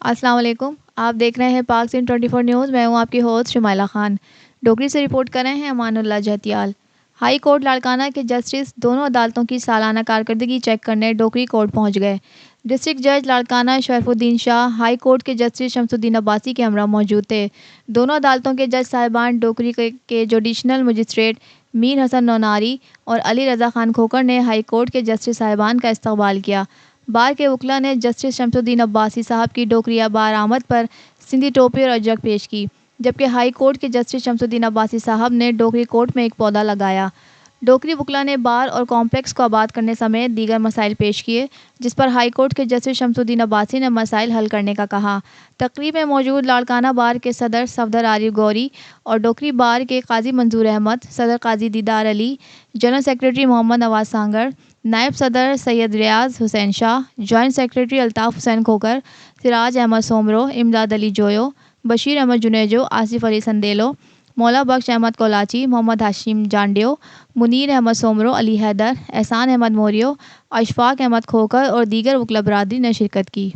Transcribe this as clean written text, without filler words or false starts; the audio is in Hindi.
अस्सलाम वालेकुम। आप देख रहे हैं पाक सिंह 24 न्यूज़। मैं हूं आपकी होस्ट शुमाइला खान। डोगरी से रिपोर्ट कर रहे हैं अमानुल्लाह जहतियाल। हाई कोर्ट लाड़काना के जस्टिस दोनों अदालतों की सालाना कारकर्दगी चेक करने डोगरी कोर्ट पहुंच गए। डिस्ट्रिक्ट जज लाड़काना शरफुद्दीन शाह, हाई कोर्ट के जस्टिस शमसुद्दीन अब्बासी के हमरा मौजूद थे। दोनों अदालतों के जज साहिबान डोगरी के जुडिशनल मजिस्ट्रेट मीर हसन नौनारी और अली रज़ा खान खोकर ने हाई कोर्ट के जस्टिस साहिबान का इस्तकबाल किया। बार के वकला ने जस्टिस शमसुद्दीन अब्बासी साहब की डोकरिया बार आमद पर सिंधी टोपी और अजरक पेश की, जबकि हाई कोर्ट के जस्टिस शमसुद्दीन अब्बासी साहब ने डोकरी कोर्ट में एक पौधा लगाया। डोकरी वकला ने बार और कॉम्प्लेक्स को आबाद करने समेत दीगर मसाइल पेश किए, जिस पर हाई कोर्ट के जस्टिस शमसुद्दीन अब्बासी ने मसाइल हल करने का कहा। तकरीब में मौजूद लाड़काना बार के सदर सफदर आरिफ गौरी और डोकरी बार के काजी मंजूर अहमद, सदर काजी दीदार अली, जनरल सेक्रेटरी मोहम्मद नवाज सांगर, नायब सदर सैयद रियाज हुसैन शाह, जॉइंट सेक्रेटरी अल्ताफ़ हुसैन खोकर, सिराज अहमद सोमरो, इमदाद अली जोयो, बशीर अहमद जुनेजो, आसिफ अली संदेलो, मौला बख्श अहमद कोलाची, मोहम्मद हाशिम जांडियो, मुनीर अहमद सोमरो, अली हैदर, एहसान अहमद मोरियो, अशफाक अहमद खोकर और दीगर वकला बरादरी ने शिरकत की।